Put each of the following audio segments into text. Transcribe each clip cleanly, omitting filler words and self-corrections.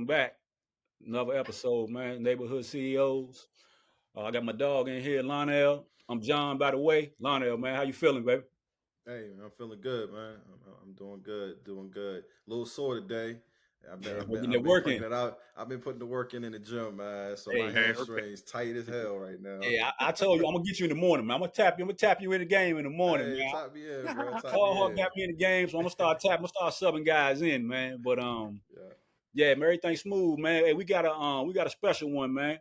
welcome back. Another episode, man. Neighborhood CEOs. I got my dog in here, Lionel. I'm John, by the way. Lionel, man, how you feeling, baby? Hey, man, I'm feeling good, man. I'm doing good, doing good. A little sore today. I've been, Yeah, I've we're been, getting I've that been work cranking in. it out. I've been putting the work in the gym, man. So my Hey, man. hamstrings tight as hell right now. Hey, I told you I'm gonna get you in the morning, man. I'm gonna tap you in the game in the morning, Hey, man. top me in, bro. Top me Hard got in. me in the game, so I'm gonna start subbing guys in, man. But Yeah. yeah, man, everything's smooth, man. Hey, we got a special one, man.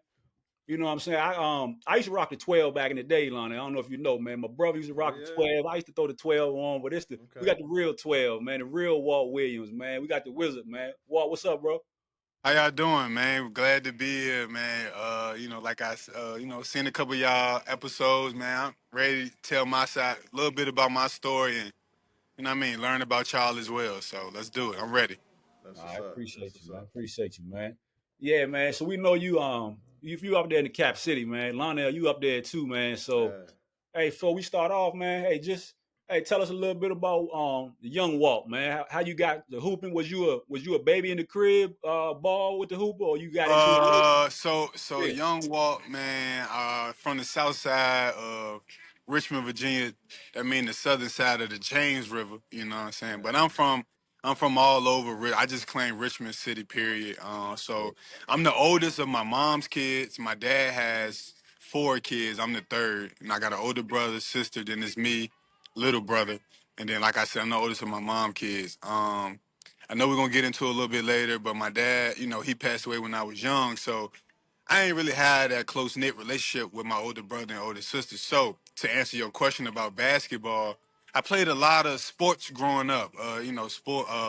You know what I'm saying? I used to rock the 12 back in the day, Lonnie. I don't know if you know, man. My brother used to Oh rock the yeah. 12. I used to throw the 12 on, but we Okay. got the real 12, man. The real Walt Williams, man. We got the wizard, man. Walt, what's up, bro? How y'all doing, man? Glad to be here, man. Seen a couple of y'all episodes, man. I'm ready to tell my side, a little bit about my story, and learn about y'all as well. So let's do it. I'm ready. That's I what's up. That's appreciate you, what's man. up. Appreciate you, man. Yeah, man. So we know you up there in the Cap City, man. Lionel, you up there too, man. So Yeah. hey, before we start off, man, tell us a little bit about the young Walt, man. How you got the hooping? Was you a baby in the crib ball with the hooper, or you got into it late? So Yeah. young Walt, man, from the south side of Richmond, Virginia. That mean the southern side of the James River. You know what I'm saying? But Yeah. I'm from all over. I just claim Richmond City, period. So I'm the oldest of my mom's kids. My dad has four kids. I'm the third, and I got an older brother, sister. Then it's me, little brother, and then like I said, I'm the oldest of my mom kids. I know we're gonna get into it a little bit later, but my dad, he passed away when I was young, so I ain't really had that close knit relationship with my older brother and older sister. So to answer your question about basketball, I played a lot of sports growing up.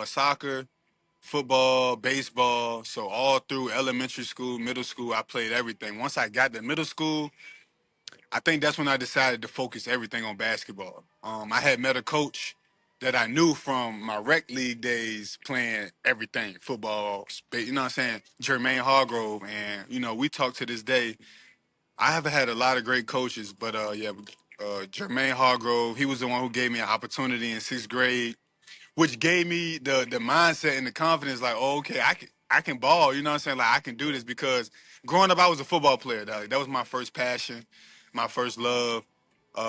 Soccer, football, baseball. So all through elementary school, middle school, I played everything. Once I got to middle school, I think that's when I decided to focus everything on basketball. I had met a coach that I knew from my rec league days playing everything, football, you know what I'm saying, Jermaine Hargrove. And, we talk to this day. I have had a lot of great coaches, but Jermaine Hargrove, he was the one who gave me an opportunity in sixth grade, which gave me the mindset and the confidence, like, oh, okay, I can ball, you know what I'm saying? Like I can do this because growing up I was a football player. Dog. That was my first passion, my first love,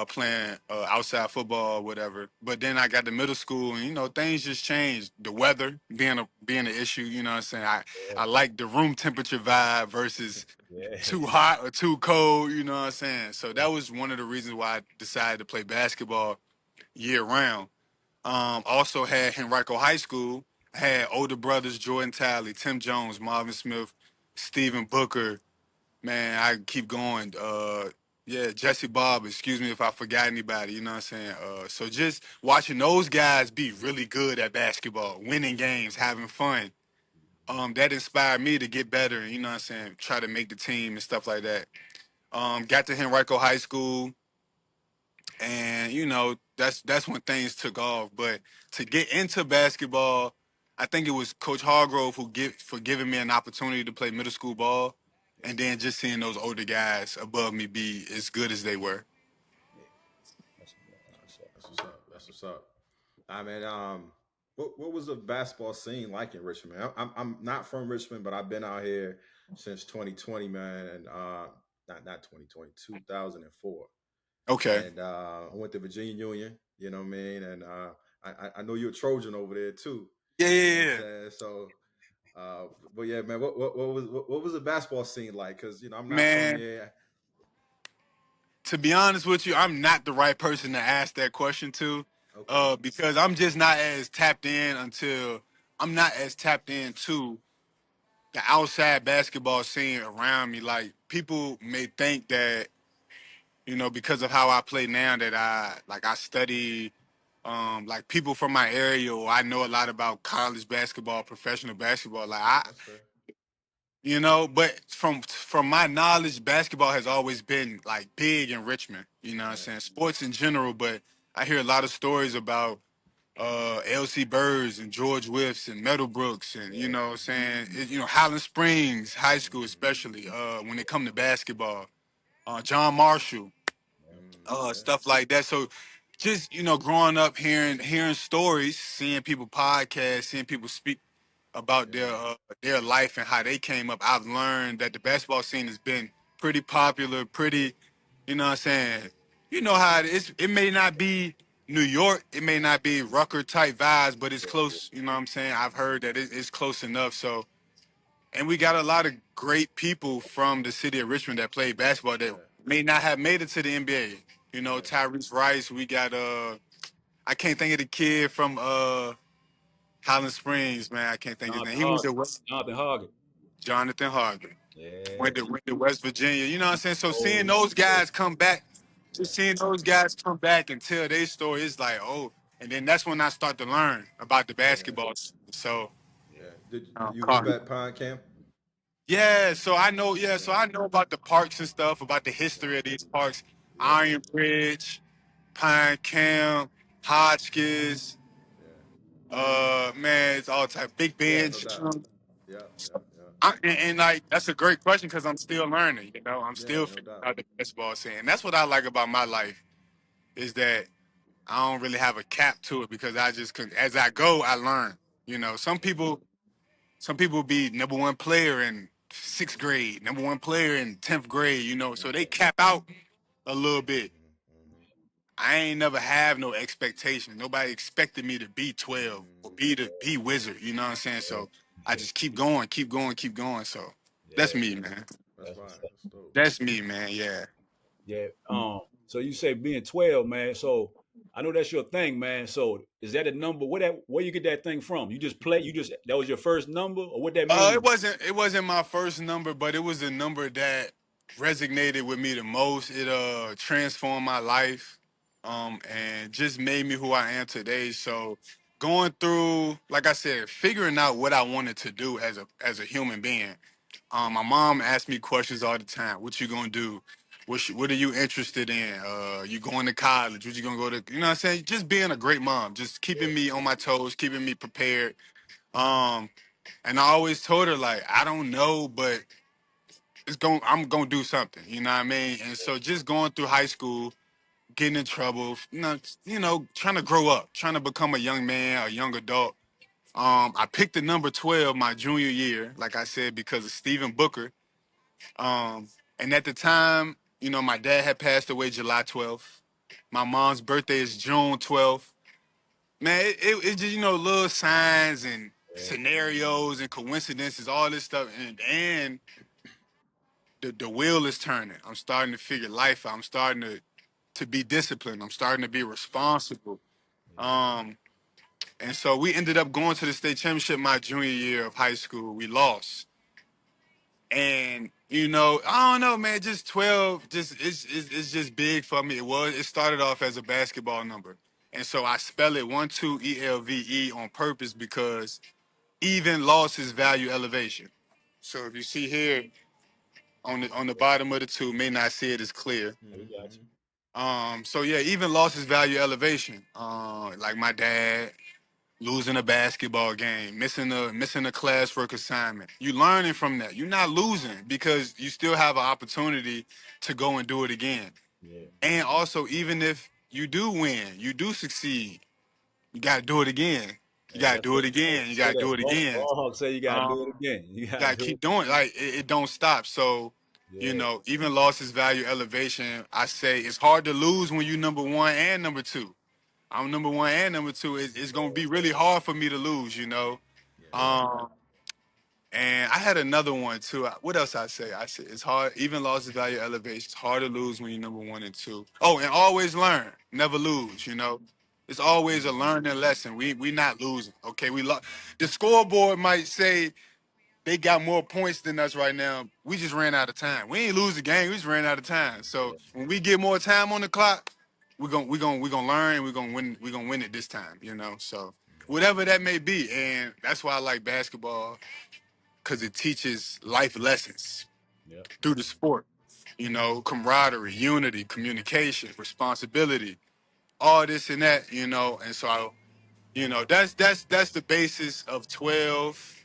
playing outside football or whatever. But then I got to middle school and things just changed. The weather being an issue, you know what I'm saying? I like the room temperature vibe versus Yeah. too hot or too cold, you know what I'm saying? So that was one of the reasons why I decided to play basketball year round. Also had Henrico High School. Had older brothers Jordan Talley, Tim Jones, Marvin Smith, Stephen Booker. Man, I can keep going. Jesse Bob. Excuse me if I forgot anybody. You know what I'm saying? So just watching those guys be really good at basketball, winning games, having fun. That inspired me to get better. You know what I'm saying? Try to make the team and stuff like that. Got to Henrico High School and that's when things took off. But to get into basketball, I think it was Coach Hargrove for giving me an opportunity to play middle school ball, and then just seeing those older guys above me be as good as they were. Yeah. That's, That's what's up. That's what's up. I mean, what was the basketball scene like in Richmond? I'm not from Richmond, but I've been out here since 2020, man, and not 2020, 2004. Okay. And I went to Virginia Union, you know what I mean, and I know you're a Trojan over there too. Yeah, You know what I'm yeah, yeah. saying? So, but yeah, man, what was the basketball scene like? Because I'm not from Man, here. to be honest with you, I'm not the right person to ask that question to, Okay, because I'm just not as tapped in until I'm not as tapped into the outside basketball scene around me. Like people may think that because of how I play now that I study like people from my area or I know a lot about college basketball, professional basketball. Like that's fair. but from my knowledge, basketball has always been like big in Richmond. You know what I'm Yeah, saying? Sports in general, but I hear a lot of stories about LC Birds and George Whiffs and Meadowbrooks and yeah, what I'm saying, Highland Springs High School hmm especially when it come to basketball. John Marshall, yeah, stuff like that. So just growing up hearing stories, seeing people podcast, seeing people speak. about Yeah. their life and how they came up. I've learned that the basketball scene has been pretty popular, pretty, you know what I'm saying? You know how it is. It may not be New York, it may not be Rucker type vibes, but it's close. You know what I'm saying? I've heard that it's close enough. So, and we got a lot of great people from the city of Richmond that play basketball that Yeah. may not have made it to the NBA. You know, Yeah. Tyrese Rice. We got I can't think of the kid from Highland Springs, man. I can't think his name. Jonathan He was Hogg. at West, Jonathan Hogg. Jonathan Harden. Yeah. Went to West Virginia. You know what I'm saying? So seeing Oh, those yeah. guys come back, Yeah. just seeing those guys come back and tell their story, it's like, oh, and then that's when I start to learn about the Yeah. basketball. So, Yeah. Did you hoop Carter. at Pine Camp? Yeah, so I know, yeah, Yeah. so I know about the parks and stuff, about the history of these parks. Yeah. Iron Bridge, Pine Camp, Hotchkiss, Yeah. man, it's all type. Big Yeah. No Bench. doubt. Yeah. Yeah. Yeah. And like that's a great question because I'm still learning. You know, I'm Yeah. still No figuring doubt. out the basketball scene. And that's what I like about my life is that I don't really have a cap to it because I just as I go, I learn. You know, some people be number one player in sixth grade, number one player in 10th grade. You know, so they cap out a little bit. Mm-hmm. I ain't never have no expectation. Nobody expected me to be 12 or Mm-hmm. be wizard. You know what I'm saying? Yeah. So I just keep going, keep going, keep going. So that's Yeah. me, man. That's That's fine. what's up. That's dope. That's me, man. Yeah. Yeah. So you say being 12, man. So I know that's your thing, man. So is that a number? Where you get that thing from? You just play, that was your first number, or what that mean? It wasn't my first number, but it was the number that resonated with me the most. It transformed my life, and just made me who I am today. So going through, like I said, figuring out what I wanted to do as a human being. My mom asked me questions all the time. What you gonna do? What are you interested in? You going to college? What you gonna go to? You know what I'm saying? Just being a great mom, just keeping me on my toes, keeping me prepared. Um, and I always told her like, I don't know, but I'm gonna do something. You know what I mean? And so just going through high school, getting in trouble, trying to grow up, trying to become a young man, a young adult. I picked the number 12 my junior year, like I said, because of Stephen Booker. Um, and at the time, my dad had passed away July 12th. My mom's birthday is June 12th. Man, it just, little signs and Yeah. scenarios and coincidences, all this stuff. And the wheel is turning. I'm starting to figure life out. I'm starting to be disciplined. I'm starting to be responsible. Um, and so we ended up going to the state championship my junior year of high school. We lost. And I don't know, man. Just 12, just it's just big for me. It started off as a basketball number, and so I spell it 12E.L.V.E on purpose because even loss is value elevation. So if you see here on the bottom of the two, may not see it as clear. We got you. Mm-hmm. So yeah, even loss is value elevation. Like my dad losing a basketball game, missing a classwork assignment. You learning from that. You're not losing because you still have an opportunity to go and do it again. Yeah. And also, even if you do win, you do succeed, you gotta do it again. You Hey, gotta that's do what it again. You say gotta that. do it again. Ball Hawk say you gotta do it Um, again. You you gotta gotta do it. keep doing it. Like it don't stop. So, Yeah. even loss is value elevation. I say it's hard to lose when you number one and number two. I'm number one and number two. It's gonna be really hard for me to lose. Yeah. Yeah. Um, and I had another one too. What else I say? I said it's hard. Even loss is value elevation. It's hard to lose when you're number one and two. Oh, and always learn, never lose. It's always a learning lesson. We not losing. Okay, we lost. The scoreboard might say they got more points than us right now. We just ran out of time. We ain't lose the game. We just ran out of time. So Yeah. when we get more time on the clock, we gonna learn and we're gonna win it this time. So whatever that may be, and that's why I like basketball because it teaches life lessons Yeah. through the sport. Camaraderie, unity, communication, responsibility, all this and that. And so that's the basis of 12.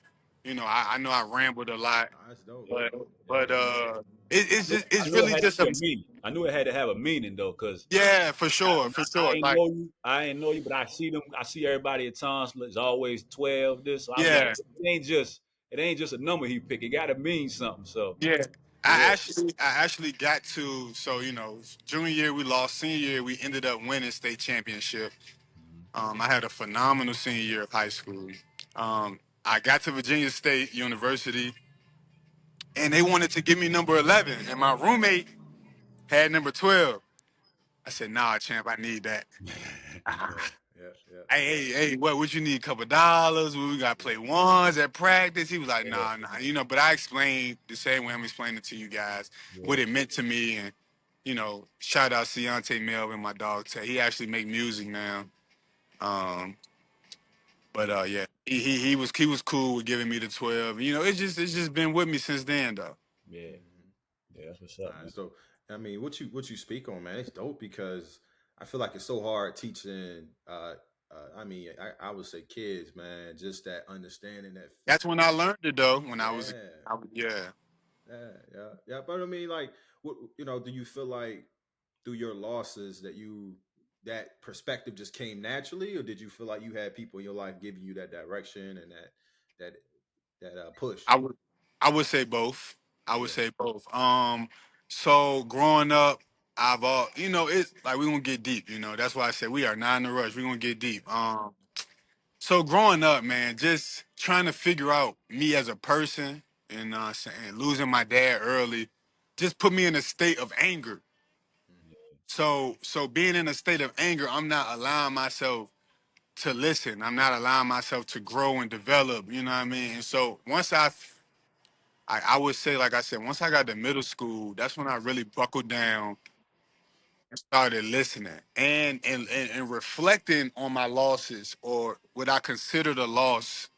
I know I rambled a lot, Nah, that's dope. but Yeah. but uh It's I knew it really had to just be a a meaning. I knew it had to have a meaning though, because yeah, for I, sure, for I sure. ain't Like know you. I ain't know you, but I see them. I see everybody at times. It's always 12. This. So I was like, yeah, it ain't just a number he picked. It got to mean something. So yeah. yeah. I actually got to so junior year we lost, senior year we ended up winning state championship. I had a phenomenal senior year of high school. I got to Virginia State University, and they wanted to give me number 11, and my roommate had number 12. I said, "Nah, champ, I need that." Yeah, yeah, yeah, Hey, what would you need? A couple dollars? We got to play ones at practice. He was like, Yeah. nah. But I explained the same way I'm explaining to you guys Yeah. what it meant to me. And, shout out Ciante Melvin, my dog. He actually make music now. Um, but yeah, he was cool with giving me the 12. It's just been with me since then, though. Yeah. Mhm. Yeah. That's what's up, man. So, I mean, what you speak on, man, it's dope because I feel like it's so hard teaching. I mean, I would say kids, man, just that understanding that. That's when I learned it, though. When Yeah, yeah. yeah. But I mean, like, what do you feel like through your losses that perspective just came naturally, or did you feel like you had people in your life giving you that direction and that push? I would I would say both. I would Yeah. say both. So growing up, it's like we're gonna get deep, That's why I said we are not in a rush. We're gonna get deep. So growing up, man, just trying to figure out me as a person and saying losing my dad early just put me in a state of anger. Mm-hmm. So being in a state of anger, I'm not allowing myself to listen. I'm not allowing myself to grow and develop, you know what I mean? And so once I would say, like I said, once I got to middle school, that's when I really buckled down and started listening and reflecting on my losses or what I considered a loss,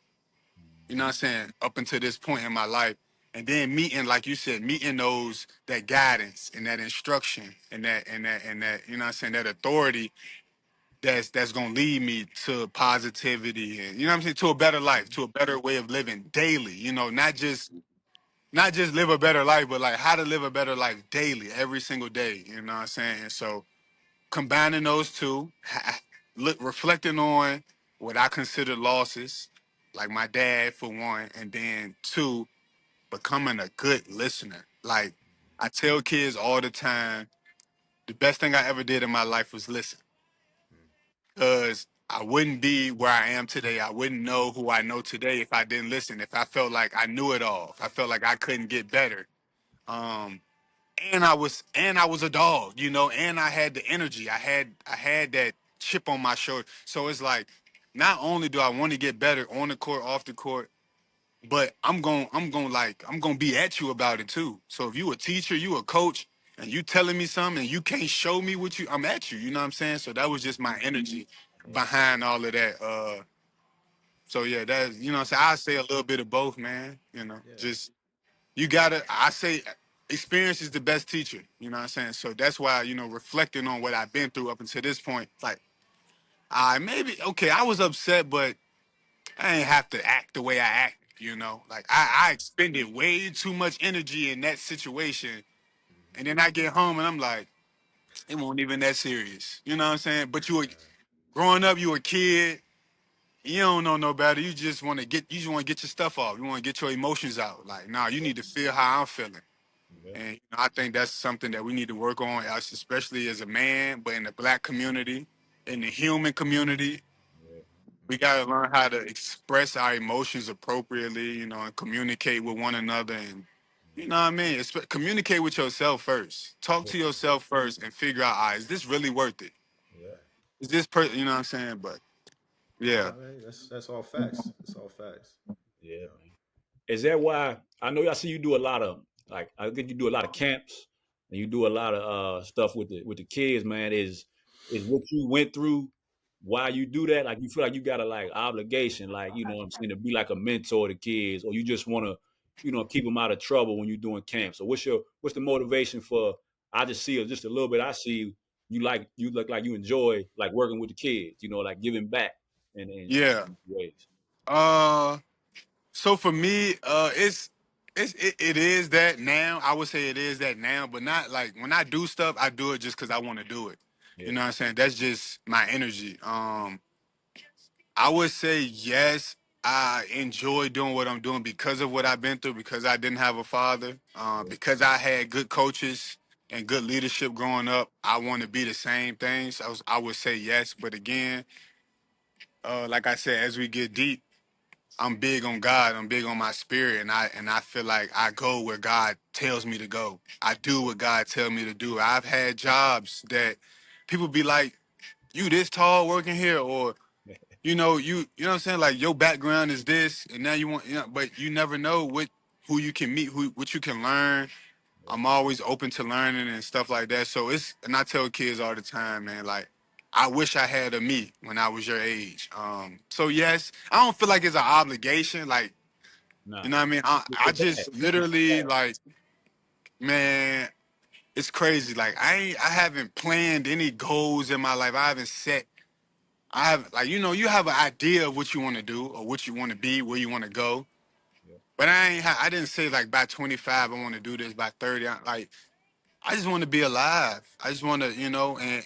what I'm saying, up until this point in my life. And then meeting, like you said, meeting those that guidance and that instruction and that, what I'm saying, that authority that's gonna lead me to positivity and what I'm saying, to a better life, to a better way of living daily, not just live a better life, but like how to live a better life daily, every single day. You know what I'm saying? And so combining those two, reflecting on what I consider losses, like my dad for one, and then two, becoming a good listener. Like I tell kids all the time, the best thing I ever did in my life was listen, because I wouldn't be where I am today. I wouldn't know who I know today if I didn't listen. If I felt like I knew it all, if I felt like I couldn't get better. Um, and I was a dog, and I had the energy. I had that chip on my shoulder. So it's like not only do I want to get better on the court, off the court, but I'm gonna be at you about it too. So if you a teacher, you a coach, and you telling me something and you can't show me what I'm at you, you know what I'm saying? So that was just my energy Yeah. behind all of that. So yeah, that's what I'm saying. I say a little bit of both, man. Yeah. Just you gotta I say experience is the best teacher, you know what I'm saying? So that's why, reflecting on what I've been through up until this point, like I maybe okay, I was upset, but I ain't have to act the way I act, Like I expended way too much energy in that situation, Mm-hmm. and then I get home and I'm like, it wasn't even that serious. You know what I'm saying? But growing up, you a kid, you don't know no better. You just want to get your stuff off. You want to get your emotions out. Like, nah, you need to feel how I'm feeling. Yeah. And I think that's something that we need to work on, us especially as a man, but in the black community, in the human community, Yeah. we got to learn how to express our emotions appropriately, and communicate with one another. And you know what I mean? Communicate with yourself first. Talk Yeah. to yourself first and figure out, is this really worth it? Yeah. Is this you know what I'm saying? But yeah. No, I mean, that's all facts. It's all facts. Yeah, man. Is that why I see you do a lot of, like, I think you do a lot of camps and you do a lot of stuff with the kids, man. Is what you went through why you do that? Like you feel like you got a like obligation, like what I'm saying, to be like a mentor to kids, or you just want to, keep them out of trouble when you're doing camps. So what's the motivation for? I just see just a little bit. I see you look like you enjoy like working with the kids, like giving back in Yeah. ways. Uh, so for me, it is that now. I would say it is that now, but not like when I do stuff, I do it just because I want to do it. Yeah. You know what I'm saying? That's just my energy. I would say yes. I enjoy doing what I'm doing because of what I've been through, because I didn't have a father, Yeah. because I had good coaches and good leadership growing up. I want to be the same things. I would say yes, but again, like I said, as we get deep, I'm big on God. I'm big on my spirit, and I feel like I go where God tells me to go. I do what God tells me to do. I've had jobs that people be like, "You this tall working here," or you know what I'm saying? Like your background is this, and now you want, but you never know who you can meet, what you can learn. Yeah. I'm always open to learning and stuff like that. So and I tell kids all the time, man, like I wish I had a me when I was your age. So yes, I don't feel like it's an obligation. Like, you Nah. know what I mean? I It's bad. just literally like, man, it's crazy. Like I haven't planned any goals in my life. I haven't set. I have like you have an idea of what you want to do or what you want to be, where you want to go. Yeah. But I didn't say like by 25 I want to do this, by 30 I just want to be alive. I just want to,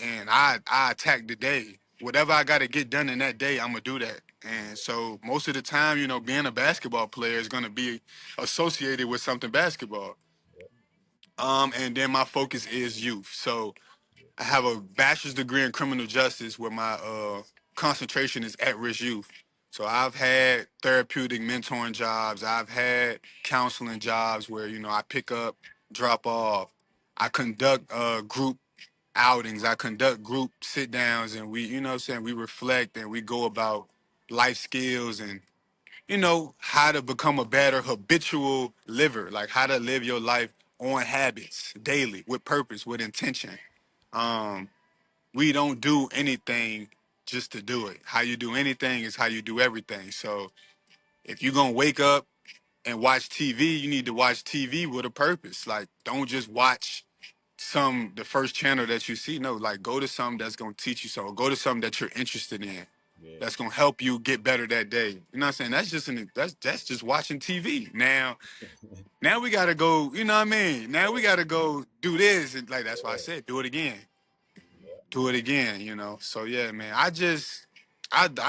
and I attack the day. Whatever I got to get done in that day, I'm gonna do that. And so most of the time, being a basketball player is gonna be associated with something basketball. Yeah. And then my focus is youth. So I have a bachelor's degree in criminal justice where my concentration is at-risk youth. So I've had therapeutic mentoring jobs. I've had counseling jobs where, I pick up, drop off. I conduct group outings. I conduct group sit downs, and we, what I'm saying, we reflect and we go about life skills and, how to become a better habitual liver, like how to live your life on habits daily with purpose, with intention. Um, we don't do anything just to do it. How you do anything is how you do everything. So if you're gonna wake up and watch TV, you need to watch TV with a purpose. Like don't just watch the first channel that you see. No, like go to something that's gonna teach you something. Go to something that you're interested in. Yeah. That's gonna help you get better that day. You know what I'm saying? That's just watching TV. Now we gotta go, you know what I mean? Now we gotta go do this. And like that's why I said do it again. Yeah. Do it again, So yeah, man. I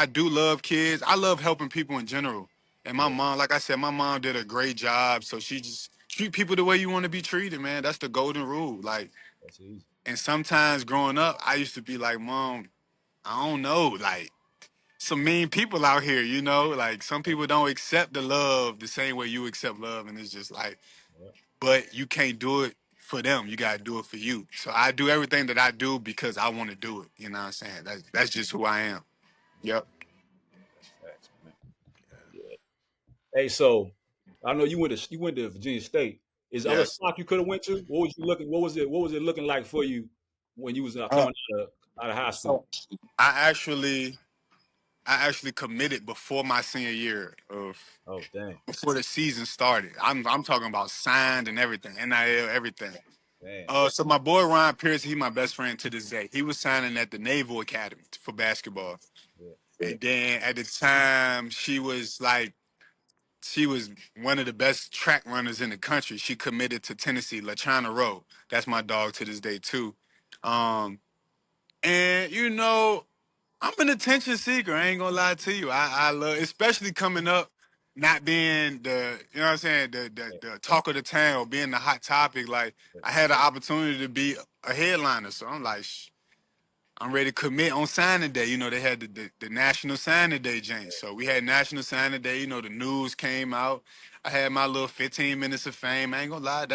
do love kids. I love helping people in general. And my Yeah. mom, like I said, my mom did a great job. So she just treat people the way you want to be treated, man. That's the golden rule. Like, That's easy. and sometimes growing up, I used to be like, Mom, I don't know, like some mean people out here, like some people don't accept the love the same way you accept love, and it's just like, Yeah. but you can't do it for them. You gotta do it for you. So I do everything that I do because I want to do it. You know what I'm saying? That's just who I am. Yep. That's facts, man. Yeah. Hey, so I know you went to Virginia State. Is there other Yes. spots you could have went to? What was you looking? What was it looking like for you when you was Uh, coming out of high school? so I actually committed before my senior year of Oh, dang. before the season started. I'm talking about signed and everything, NIL, everything. Damn. So my boy Ryan Pierce, he my best friend to this day. He was signing at the Naval Academy for basketball. Yeah. And then at the time, she was one of the best track runners in the country. She committed to Tennessee, LaChana Rowe. That's my dog to this day too. Um, and I'm an attention seeker. I ain't gonna lie to you. I love, especially coming up, not being what I'm saying, the talk of the town or being the hot topic. Like I had the opportunity to be a headliner, so I'm like, I'm ready to commit on signing day. They had the National Signing Day, James. So we had National Signing Day. The news came out. I had my little 15 minutes of fame. I ain't gonna lie.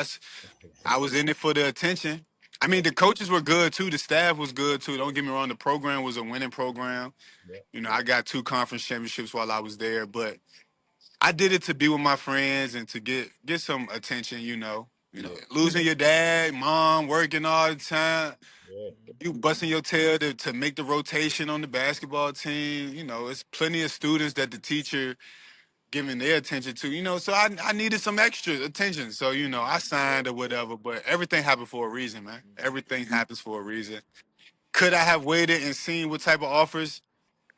I was in it for the attention. I Yeah. mean, the coaches were good too. The staff was good too. Don't get me wrong. The program was a winning program. Yeah. I got 2 conference championships while I was there, but I did it to be with my friends and to get some attention. Yeah. Losing your dad, mom, working all the time, Yeah. you busting your tail to make the rotation on the basketball team. It's plenty of students that the teacher giving their attention to. So I needed some extra attention. So I signed or whatever. But everything happened for a reason, man. Everything happens for a reason. Could I have waited and seen what type of offers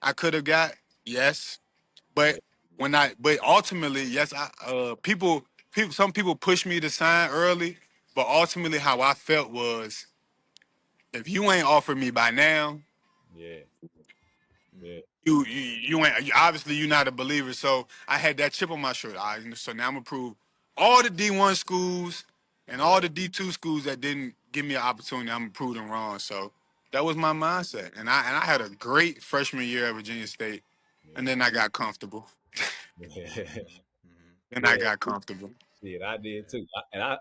I could have got? Yes. Yeah. But but ultimately, yes, people. some people pushed me to sign early, but ultimately how I felt was if you ain't offered me by now, Yeah. Yeah. you ain't obviously you're not a believer. So I had that chip on my shoulder. All right, so now I'm gonna prove all the D1 schools and all Yeah. the D2 schools that didn't give me an opportunity, I'm gonna prove them wrong. So that was my mindset. And I had a great freshman year at Virginia State. And Yeah. then I got comfortable. Yeah. Mm-hmm. Then I Yeah. got comfortable. Shit, I did too.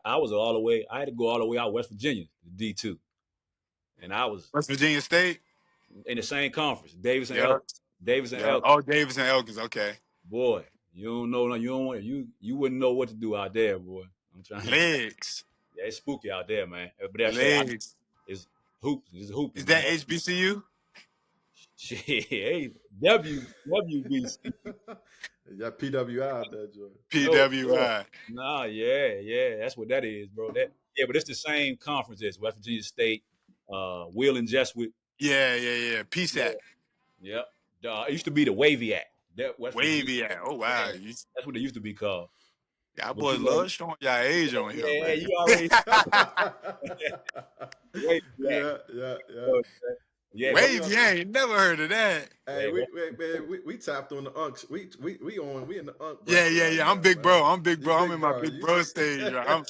I was all the way. I had to go all the way out West Virginia, D2, and I was West Virginia State. in the same conference, Davis and Yeah. Elk. Davis and Yeah. Elk. Oh, Davis and Elkins. Okay. Boy, you don't know. You don't want you wouldn't know what to do out there, boy. I'm trying. Legs. Yeah, it's spooky out there, man. But that's say Legs. it's hoops. It's hooping, Is man. that HBCU? Shit, hey, WBC. Yeah, PWI out there, Jordan. No, yeah. PWI. Nah, yeah. That's what that is, bro. That yeah, but it's the same conference as West Virginia State, Will and Jesuit. Yeah. PSAC. Yep. It used to be the Wavy Act. That West Virginia. Wavy at. Oh Yeah, wow. that's what it used to be called. Y'all But boys love showing y'all age on here, yeah, man. you already Wavy Act. Yeah. So, yeah, but We Wavy, I ain't never heard of that. Hey, yeah, we tapped on the unks. We in the unk bracket right Yeah. I'm now, big man. bro. I'm big You bro. I'm big in my bro. big You bro stage. Right? I'm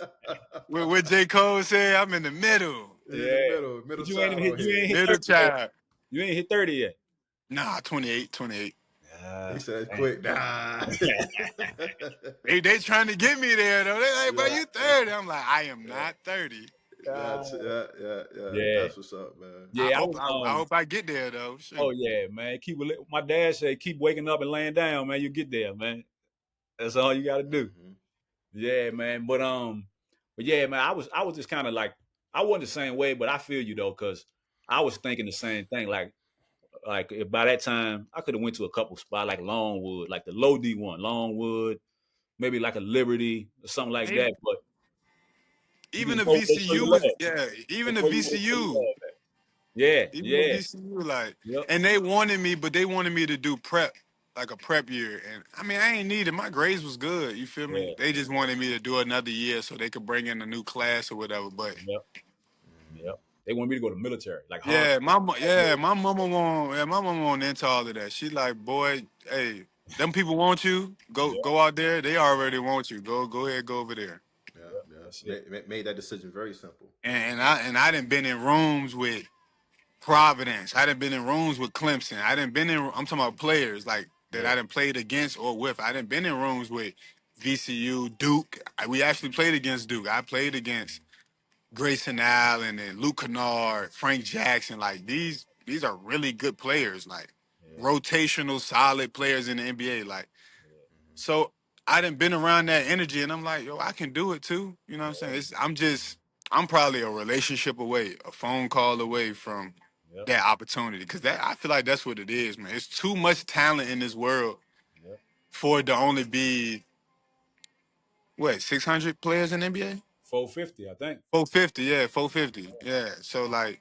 what J. Cole said, I'm in the middle. He in the yeah. middle But you ain't child even hit. out You here. ain't hit Middle 30 yet. child. You ain't hit 30 yet. Nah, 28. He said Damn. quick, nah. They trying to get me there though. They like, bro, yeah, you 30. I'm like, I am yeah, not 30. Uh, yeah. yeah, That's what's up, man. I yeah. I hope was I hope I get there though. Oh Shoot. yeah, man. My dad said keep waking up and laying down, man. You get there, man. That's all you got to do. Hmm. Yeah, man. But yeah, man. I was just kind of like I wasn't the same way, but I feel you though, cause I was thinking the same thing. Like if by that time I could have went to a couple spots like Longwood, like the low D1, Longwood, maybe like a Liberty or something like Maybe that. But you even just the go they show VCU you was love. yeah, They even the show you VCU. love. Yeah, Even the yeah, VCU, like, yep, and they wanted me, but they wanted me to do prep, like a prep year. And I mean, I ain't needed. My grades was good. You feel me? yeah, They just wanted me to do another year so they could bring in a new class or whatever. But yep, Hmm. yep. They want me to go to military, like hard. my mama want into all of that. She like, boy, hey, them people want you. Yeah, Go out there. They already want you. Go ahead, go over there. yeah. Yeah. That's it. Made that decision very simple. And I didn't been in rooms with Providence. I done been in rooms with Clemson. I done been in. I'm talking about players like that. Yeah, I done played against or with. I done been in rooms with VCU, Duke. We actually played against Duke. I played against Grayson Allen and Luke Kennard, Frank Jackson. Like these are really good players. Like yeah, rotational, solid players in the NBA. Like yeah, so. I done been around that energy, and I'm like, yo, I can do it too. You know what I'm saying? I'm probably a relationship away, a phone call away from yeah, that opportunity because that I feel like that's what it is, man. It's too much talent in this world yeah. for it to only be what 600 players in the NBA. 450, I think. 450, yeah, 450, yeah. So like,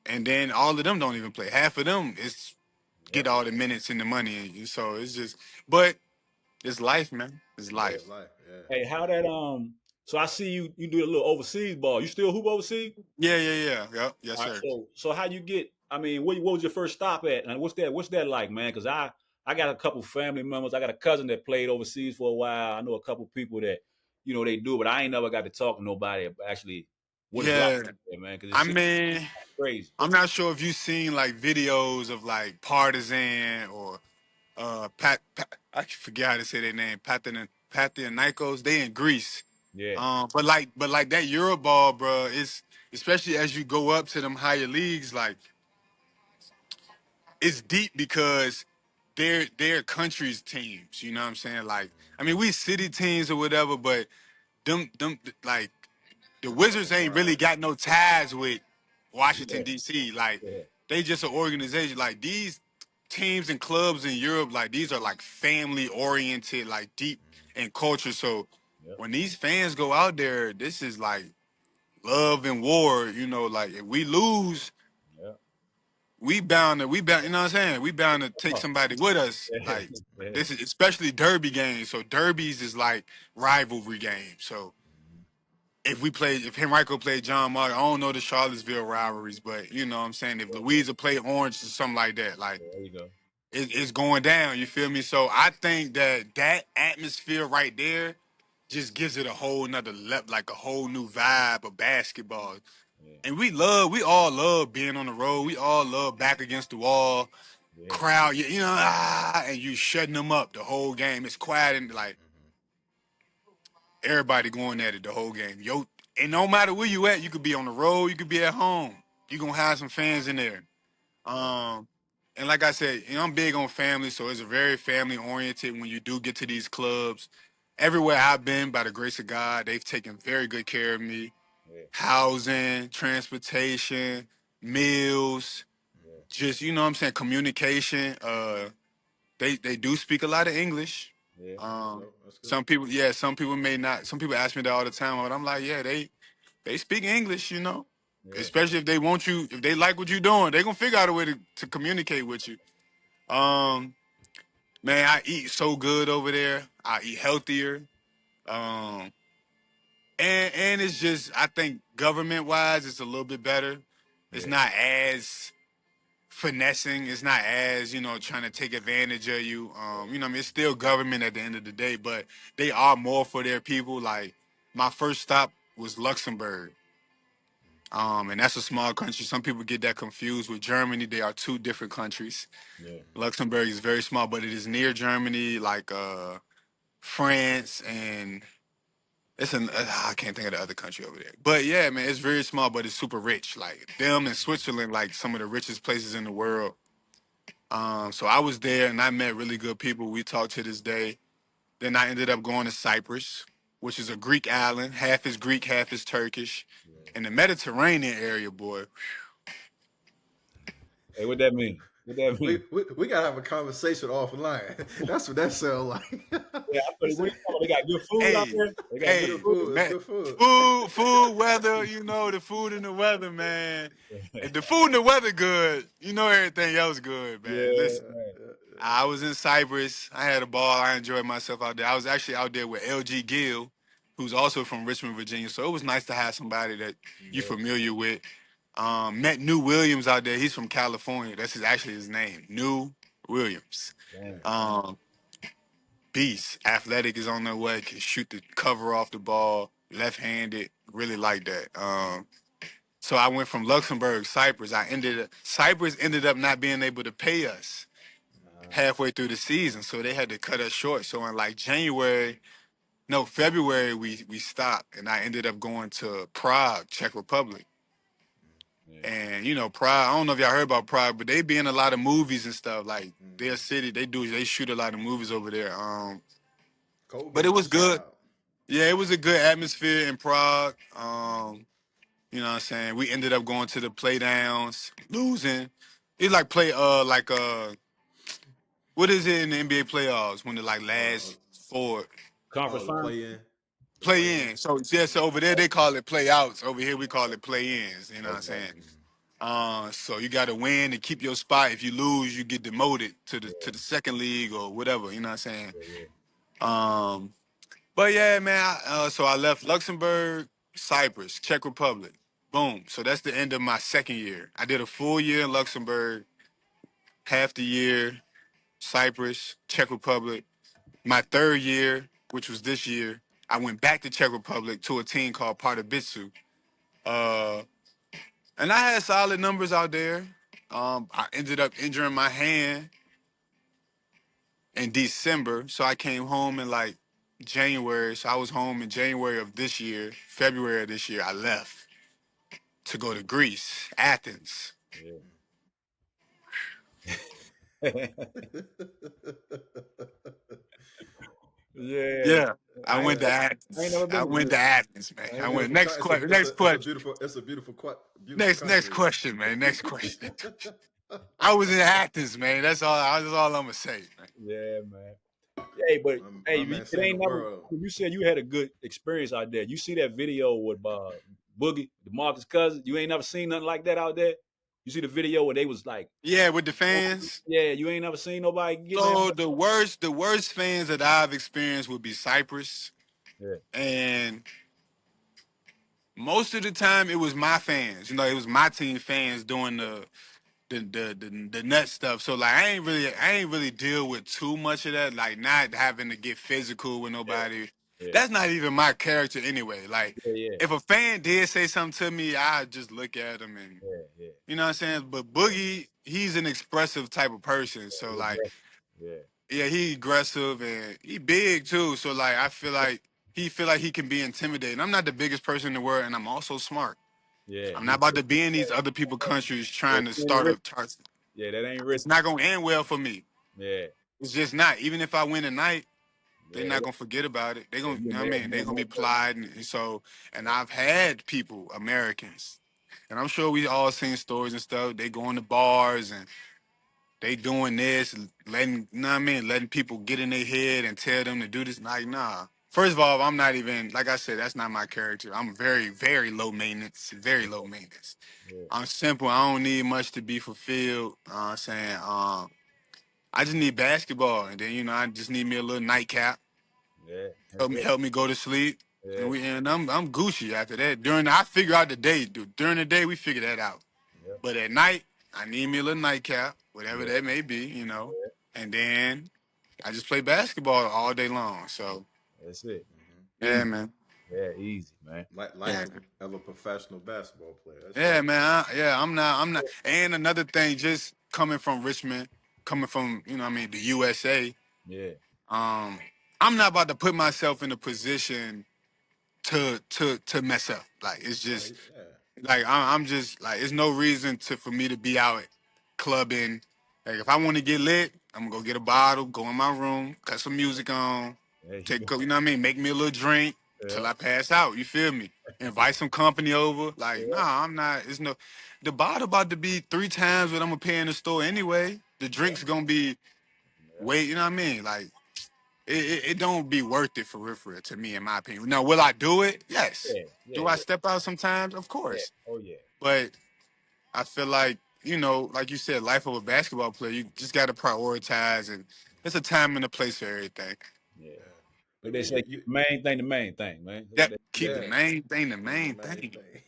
and then all of them don't even play. Half of them is Yep. get all the minutes and the money, and so it's just. But it's life, man. It's Yeah, life. it's life. Yeah. Hey, how that so I see you do a little overseas ball. You still hoop overseas? Yep, yes, All right, sir. so how you get? I mean, what was your first stop at, and what's that like, man? Because I got a couple family members. I got a cousin that played overseas for a while. I know a couple people that they do, but I ain't never got to talk to nobody actually what it's like, Yeah, man. Because it I seems mean, crazy. I'm not sure if you've seen like videos of like Partisan or Pat I forget how to say their name, Panathinaikos. They in Greece. Yeah, But like that Euroball, bro, it's especially as you go up to them higher leagues, like it's deep because they're countries teams. You know what I'm saying? Like, I mean, we city teams or whatever, but them like the It's like a Wizards ain't really tribe. got no ties with yeah, Washington D.C. Like, yeah, they just an organization. Like these teams and clubs in Europe, like these are like family oriented, like deep in culture. So yeah, when these fans go out there, this is like love and war. You know, like if we lose, yeah, we bound, you know what I'm saying? We bound to take Oh, somebody with us. yeah, Like yeah, this is especially derby games. So derbies is like rivalry games. So if Henrico played John Mark, I don't know the Charlottesville rivalries, but you know what I'm saying? If Louisa played Orange or something like that, like there you go. it's going down. You feel me? So I think that atmosphere right there just gives it a whole nother like a whole new vibe of basketball. Yeah, And we all love being on the road. We all love back against the wall, yeah, crowd, you know, and you shutting them up the whole game. It's quiet and like everybody going at it the whole game. And no matter where you at, you could be on the road, you could be at home. You gonna have some fans in there. Um, and like I said, I'm big on family, so it's a very family oriented when you do get to these clubs. Everywhere I've been, by the grace of God, they've taken very good care of me. yeah, Housing, transportation, meals, yeah, just you know what I'm saying, communication. They do speak a lot of English. yeah, That's Um, dope. That's good. some people may not. Some people ask me that all the time, but I'm like, yeah, they speak English, you know. yeah, Especially if they want you, if they like what you're doing, they gonna figure out a way to communicate with you. Um, man, I eat so good over there. I eat healthier. Um, and it's just I think government wise, it's a little bit better. It's yeah, not as finessing. It's not as trying to take advantage of you. I mean, it's still government at the end of the day, but they are more for their people. Like my first stop was Luxembourg. And that's a small country. Some people get that confused with Germany. They are two different countries. yeah, Luxembourg is very small, but it is near Germany, like France, and I can't think of the other country over there. But yeah, man, it's very small, but it's super rich. Like them and Switzerland, like some of the richest places in the world. So I was there and I met really good people. We talked to this day. Then I ended up going to Cyprus, which is a Greek island. Half is Greek, half is Turkish. yeah. In the Mediterranean area, boy. Hey, what that mean? What that mean? We gotta have a conversation offline. That's what that sounds like. Yeah, I You thought, what said, you talking about? They got good food out Hey, there. They got it's good good hey, food. food. It's man, good food. food, weather, the food and the weather, man. If the food and the weather good, everything else good, man. Yeah, Listen, man. I was in Cyprus. I had a ball. I enjoyed myself out there. I was actually out there with LG Gill, who's also from Richmond, Virginia. So it was nice to have somebody that you Yeah, familiar with. Met New Williams out there. He's from California. That's actually his name, New Williams. damn. Um, Beast, athletic is on their way. Can shoot the cover off the ball, left-handed. Really like that. So I went from Luxembourg, Cyprus. Cyprus ended up not being able to pay us halfway through the season, so they had to cut us short. So in like February, we stopped, and I ended up going to Prague, Czech Republic. Yeah, And Prague. I don't know if y'all heard about Prague, but they be in a lot of movies and stuff. Like their Mhm. city, they shoot a lot of movies over there. But it Kobe, was shout good. out. Yeah, it was a good atmosphere in Prague. You know what I'm saying? We ended up going to the play downs, losing. It's like what is it in the NBA playoffs when the like Uh, last four conference the final. play in, the play play in. in. So yeah, so over there they call it play outs. Over here we call it play ins. You know what I'm Okay. saying? So you got to win to keep your spot. If you lose, you get demoted to the Yeah, to the second league or whatever. You know what I'm saying? yeah, yeah. Um, but yeah, man. So I left Luxembourg, Cyprus, Czech Republic. Boom. So that's the end of my second year. I did a full year in Luxembourg, half the year Cyprus, Czech Republic. My third year, which was this year, I went back to Czech Republic to a team called Pardubice. Uh, and I had solid numbers out there. I ended up injuring my hand in December, so I came home in like January. So I was home in January of this year. February of this year, I left to go to Greece, Athens. Yeah. Yeah. Yeah, I I ain't, went to I ain't Athens. never I been to went to Greece. Athens, man. I I ain't never. went Beautiful. next question. Next question. It's a beautiful, beautiful Next country. question, man. Next question. I was in Athens, man. That's all. That's all I'm gonna say, man. Yeah, man. Hey, but hey, My man it saying the ain't never. world. You said you had a good experience out there. You see that video with Boogie, the Marcus cousin. You ain't never seen nothing like that out there. You see the video where they was like, Yeah, with the fans. yeah, you ain't never seen nobody getting that. So the worst fans that I've experienced would be Cyprus, Yeah, and most of the time it was my fans. You know, it was my team fans doing the nut stuff. So like I ain't really deal with too much of that. Like not having to get physical with yeah, nobody. yeah, That's not even my character anyway. Like yeah, yeah, if a fan did say something to me, I just look at him and yeah, yeah. you know what I'm saying. But Yeah, Boogie, he's an expressive type of person. So he like aggressive. Yeah, yeah, he aggressive and he big too. So like I feel like he can be intimidating. I'm not the biggest person in the world, and I'm also smart. yeah. I'm not about to be in these other people countries Yeah, trying to he ain't start rich. a. Yeah, that ain't rich. It's not gonna end well for me. Yeah, It's just not. Even if I win tonight, they're yeah, not gonna forget about it. They're yeah. gonna, You you know what I mean? They're gonna be American. plied, and so. And Yeah, I've had people, Americans, and I'm sure we all seen stories and stuff. They go into bars and they doing this, letting you know what I mean, letting people get in their head and tell them to do this. Like, nah. First of all, I'm not even like I said. That's not my character. I'm very, very low maintenance. Very low maintenance. yeah, I'm simple. I don't need much to be fulfilled. I'm saying, I just need basketball, and then I just need me a little nightcap. yeah. That's Help me, it. help me go to sleep, Yeah, and I'm Gucci after that. I figure out the day. During the day, we figure that out. yeah, But at night, I need me a little nightcap, whatever yeah, that may be, yeah. and then I just play basketball all day long. So That's it. Hmm. yeah, Easy. man. Yeah, easy, man. Yeah, Life of a professional basketball player. That's yeah, dope. man. I'm not. And another thing, just coming from Richmond, coming from what I mean, the USA. Yeah, Um, I'm not about to put myself in a position to mess up. Like it's just Right? Yeah. like I'm just like it's no reason for me to be out clubbing. Like if I want to get lit, I'm gonna go get a bottle, go in my room, cut some music on, yeah. You go. you know what I mean, make me a little drink Yeah, till I pass out. You feel me? Invite some company over. Like yeah, nah, I'm not. It's no. The bottle about to be 3 times what I'm gonna pay in the store anyway. The yeah, drink's gonna be yeah, way. You know what I mean? Like it don't be worth it for real to me, in my opinion. Now, will I do it? Yes. yeah, yeah, Do I yeah, step out sometimes? Of yeah. course. Oh yeah, But I feel like, like you said, life of a basketball player, you just got to prioritize, and it's a time and a place for everything. yeah. Yeah. But But they man, say the main thing, man. That's what Yep, they keep say. the yeah, main thing the keep the main main thing. thing.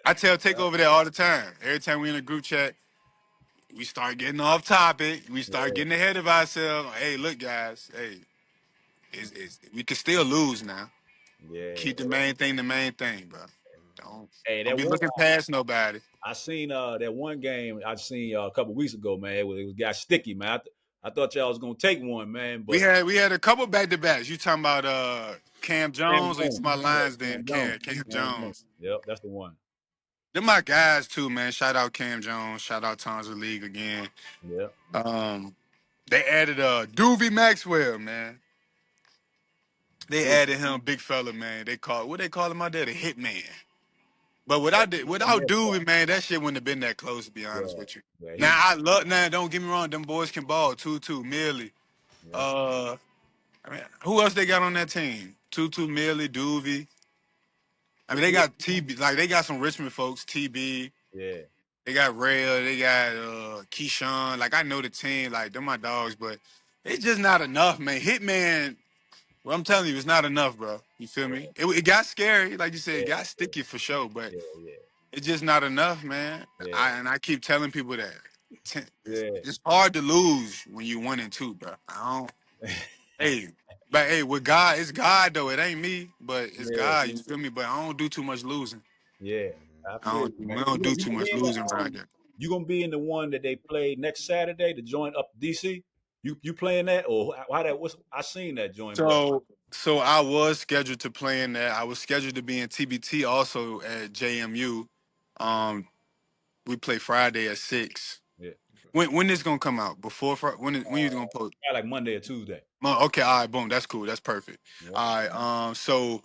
I tell Take Yeah. over there all the time. Every time we in a group chat, we start getting off topic. We start Yeah, getting ahead of ourselves. Hey, look, guys. Hey, we can still lose now. yeah. Keep the main thing, bro. Mhm. Hey, Don't that be one looking past nobody. I seen that one game I seen a couple weeks ago, man. It got sticky, man. I thought y'all was gonna take one, man, We but had we had a couple back to backs. You talking about Cam Cam Jones or you Jones, talking about yeah, Lions then Cam Jones, Cam Cam Jones. Jones? Yep, that's the one. They're my guys too, man. Shout out Cam Jones. Shout out Tonza League again. Yep, Um, they added Doovie Maxwell, man. They dude. added him, big fella, man. What they call him out there, the hitman. But Yeah, without Doovie, man, that shit wouldn't have been that close. To be honest yeah, with you. yeah. Now I love. Now don't get me wrong, them boys can ball. Tutu, Millie. Yeah, Uh, I mean, who else they got on that team? Tutu, Millie, Doovie. I mean, they got TB. Like they got some Richmond folks. TB. yeah, They got Rail. They got Keyshawn. Like I know the team. Like they're my dogs, but it's just not enough, man. Hitman. Well, I'm telling you, it's not enough, bro. You feel me? It got scary, like you said, it yeah, got sticky for sure, but yeah, yeah, it's just not enough, man. yeah, I keep telling people that yeah, it's hard to lose when you 1-2, bro. I don't. Hey, but hey, with God, it's God though. It ain't me, but it's yeah, God. You feel me? But I don't do too much losing. yeah. Mhm. I I feel don't. you, We man. don't do You too gonna much be in the losing around here. you gonna be in the one that they play next Saturday, the joint up DC. You playing that or why that was? I seen that joint, but So I was scheduled to play in that. I was scheduled to be in TBT also at JMU. Um, we play Friday at 6. yeah, When this gonna come out? Before when you gonna post? probably like Monday or Tuesday. Okay, all right, boom, that's cool, that's perfect. Yeah, All right, so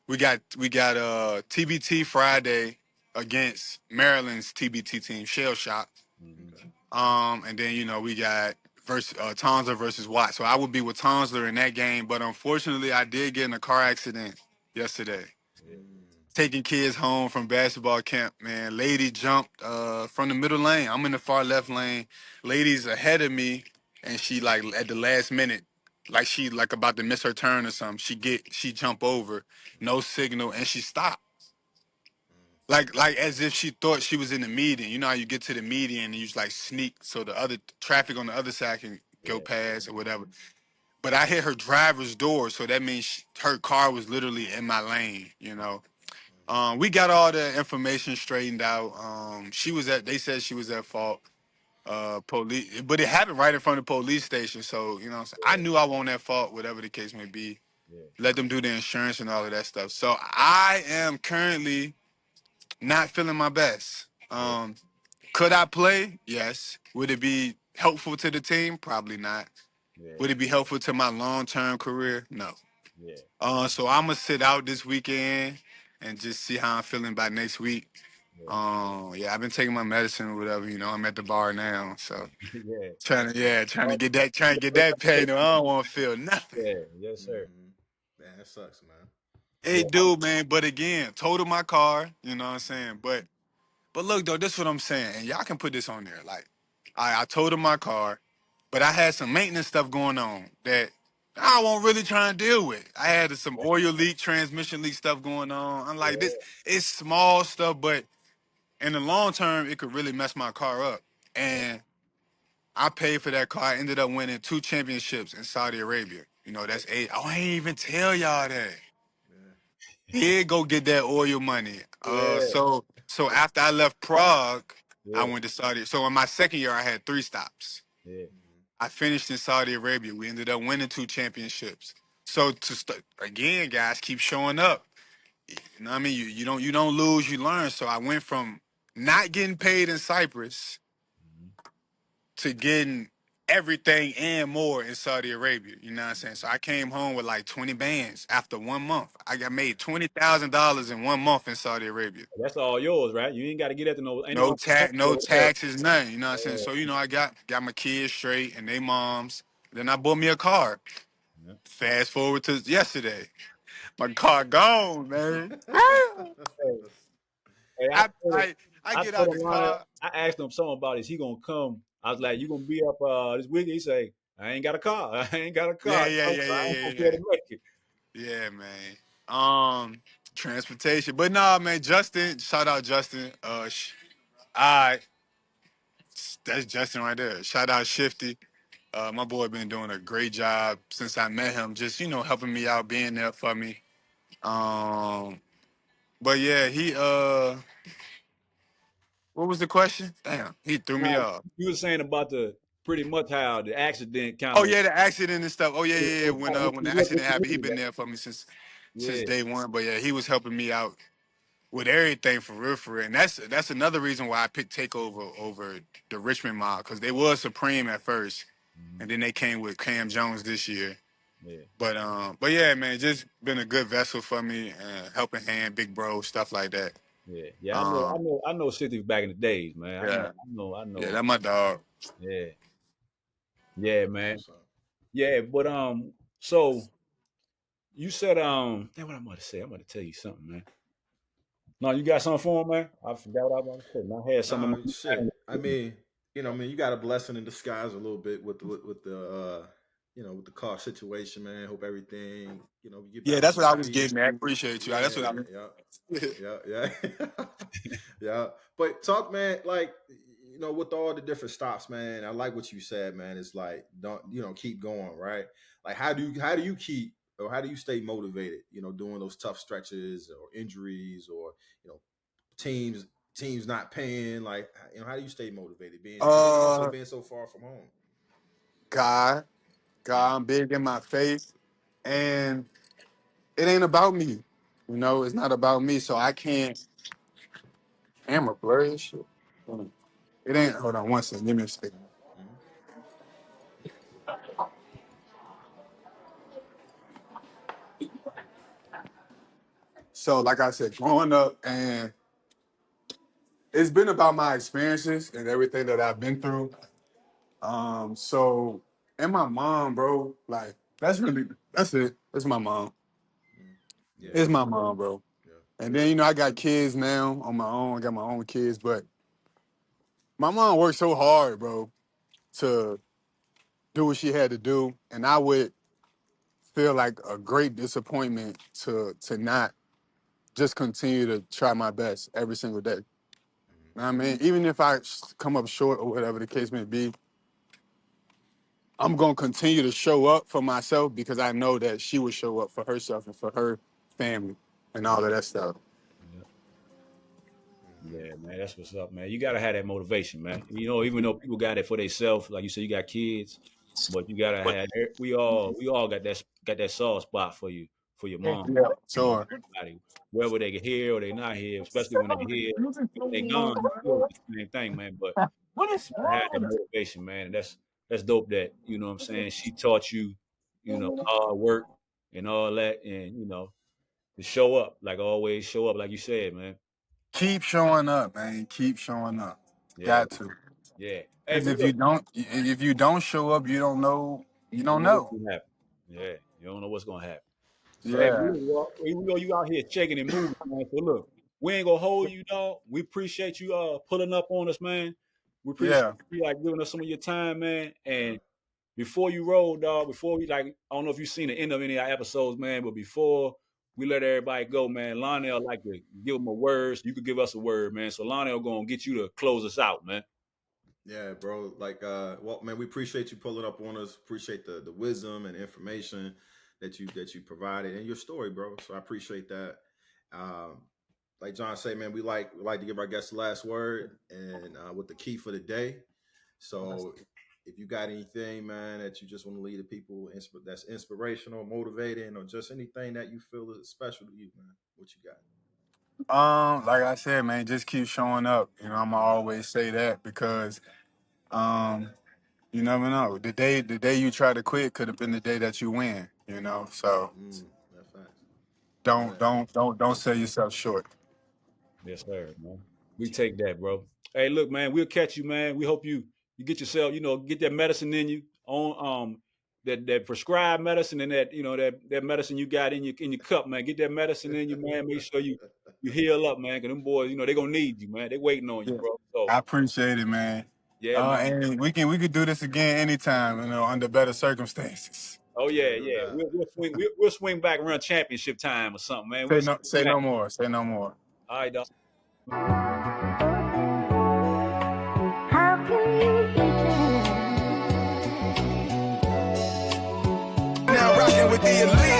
we got TBT Friday against Maryland's TBT team, Shell Shock. hmm Okay. And then we got Tonsler versus Watt. So I would be with Tonsler in that game, but unfortunately, I did get in a car accident yesterday. yeah. Mm. taking kids home from basketball camp, man. Lady jumped from the middle lane. I'm in the far left lane. Lady's ahead of me, and she like at the last minute, like she like about to miss her turn or something. She jump over, no signal, and she stopped. Like as if she thought she was in the median. You know how you get to the median and you just like sneak so the other traffic on the other side can go Yeah. past or whatever. But I hit her driver's door, so that means her car was literally in my lane. You know. We got all the information straightened out. She was at. They said she was at fault. Police, but it happened right in front of the police station. So you know, what I'm saying? I Yeah. knew I wasn't at fault, whatever the case may be. Yeah. Let them do the insurance and all of that stuff. So I am currently not feeling my best. Yeah. Could I play? Yes. Would it be helpful to the team? Probably not. Yeah. Would it be helpful to my long-term career? No. Yeah. So I'm gonna sit out this weekend and just see how I'm feeling by next week. Yeah. Yeah, I've been taking my medicine or whatever. You know, I'm at the bar now, so Yeah. trying to Oh, get that pain. I don't want to feel nothing. yeah. Yes, sir. Mm-hmm. Man, that sucks, man. Hey, Yeah. dude, man. But again, totaled my car. You know what I'm saying? But look though, this is what I'm saying, and y'all can put this on there. Like, I totaled my car, but I had some maintenance stuff going on that I won't really try and deal with. I had some oil leak, transmission leak stuff going on. I'm like, this Yeah. it's small stuff, but in the long term, it could really mess my car up. Yeah. And I paid for that car. I ended up winning 2 championships in Saudi Arabia. You know, that's eight. Oh, I ain't even tell y'all that. Yeah. Here, go get that oil money. Yeah. So after I left Prague, I Yeah. went to Saudi. So in my second year, I had 3 stops. Yeah. Mm-hmm. I finished in Saudi Arabia. We ended up winning 2 championships. So again, guys, keep showing up. You know what I mean? You don't lose, you learn. So I went from not getting paid in Cyprus Mhm. to getting everything and more in Saudi Arabia. You know what I'm saying? So I came home with like 20 bands after 1 month. I got made $20,000 in 1 month in Saudi Arabia. That's all yours, right? You ain't got to get that to no. Ain't No nobody tax, no over there. taxes, nothing. You know what I'm saying? Yeah. So I got my kids straight and they moms. Then I bought me a car. Yeah. Fast forward to yesterday, my car gone, man. Hey, hey, I I I I get told out him, the car. I asked him something about is he gonna come? I was like, you gonna be up this weekend? He say, I ain't got a car. I ain't got a car. Yeah, yeah, I yeah, yeah, ain't yeah, gonna be yeah. able to make it. Yeah, man. Transportation, but nah, man. Justin, shout out Justin. I that's Justin right there. Shout out Shifty. My boy been doing a great job since I met him. Just helping me out, being there for me. But yeah, what was the question? Damn, he threw me Now, off. you were saying about the pretty much how the accident kind Oh of yeah, the accident and stuff. Oh yeah, it, yeah, yeah. it When kind of when the what accident you happened, he mean, been right? there for me since Yeah, day one. But yeah, he was helping me out with everything for real, for real. And that's another reason why I picked Takeover over the Richmond mob because they was Supreme at first, mhm, and then they came with Cam Jones this year. yeah, But yeah, man, just been a good vessel for me, helping hand, big bro, stuff like that. yeah, yeah. Um, I know. City back in the days, man. yeah, I yeah, know. that my dog. Yeah, yeah, That's man. what's up. Yeah, but so you said damn, what I'm about to say. I'm about to tell you something, man. No, you got something for him, man. I forgot what I was about to say. Man. I had something No in my shit. I mind. mean, you got a blessing in disguise a little bit with the with the car situation, man. Hope everything, you get Yeah, back that's on what your I was feet. getting at. Appreciate you. That's Yeah, what I mean. yeah, yeah, yeah, yeah. But talk, man. Like, with all the different stops, man. I like what you said, man. It's like don't keep going, right? Like, how do you keep or how do you stay motivated? Doing those tough stretches or injuries or you know teams teams not paying. Like, how do you stay motivated? Being and then also uh, being so far from home. God, God, I'm big in my faith, and it ain't about me. It's not about me, so I can't. Camera blurry as shit. Hold on. It ain't. Hold on one second. Give me a second. Mhm. So, like I said, growing up, and it's been about my experiences and everything that I've been through. So, and my mom, bro, like that's it. That's my mom. Mhm. Yeah, It's my mom, bro. yeah. And then, you know, I got kids now on my own. I got my own kids, but my mom worked so hard, bro, to do what she had to do. And I would feel like a great disappointment to not just continue to try my best every single day. I mean, even if I come up short or whatever the case may be, I'm gonna continue to show up for myself because I know that she would show up for herself and for her family and all of that stuff. Yeah. Mm-hmm. Yeah, man, that's what's up, man. You gotta have that motivation, man. You know, even though people got it for themselves, like you said, you got kids, but you gotta have. We all got that soft spot for your mom. Yeah, You know, sure. everybody, whether they get here or they not here, especially when they here, when they gone, you still the same thing, man. But you gotta have that motivation, man. And that's dope. That you know what I'm saying. She taught you, hard work and all that, and to show up, like always, show up, like you said, man. Keep showing up, man. Keep showing up. Yeah, Got to. yeah. Hey, Because but look. if you don't show up, you don't know. You You don't don't know what's know. gonna happen. Yeah, you don't know what's gonna happen. So hey, Yeah. we know you out here shaking and moving, man. So look, we ain't gonna hold you, dog. We appreciate you pulling up on us, man. We appreciate Yeah. you like giving us some of your time, man. And before you roll, dog, before we like, I don't know if you've seen the end of any of our episodes, man, but before we let everybody go, man, Lionel like to give them a word. So you could give us a word, man. So Lionel gonna get you to close us out, man. Yeah, bro. Like, well, man, we appreciate you pulling up on us. Appreciate the wisdom and information that you provided and your story, bro. So I appreciate that. Um, like John say, man, we like to give our guests the last word and with the key for the day. So if you got anything, man, that you just want to lead the people that's inspirational, motivating, or just anything that you feel is special to you, man, what you got? Like I said, man, just keep showing up. You know, I'm gonna always say that because um, you never know. The day you try to quit could have been the day that you win. You know, so That's facts. don't Yeah. don't don't don't sell yourself short. Yes, sir, man. We take that, bro. Hey, look, man, we'll catch you, man. We hope you get yourself, get that medicine in you on that prescribed medicine and that medicine you got in your cup, man. Get that medicine in you, man. Make sure you heal up, man. Cause them boys, they're gonna need you, man. They waiting on you, Yeah, bro. So I appreciate it, man. yeah, man. And we could do this again anytime. You know, under better circumstances. Oh Yeah, yeah, no yeah. doubt. We'll swing back around championship time or something, man. Say We'll no. swing Say back. no more. Say no more. All right, dog. How can you pretend? Now rocking with the elite.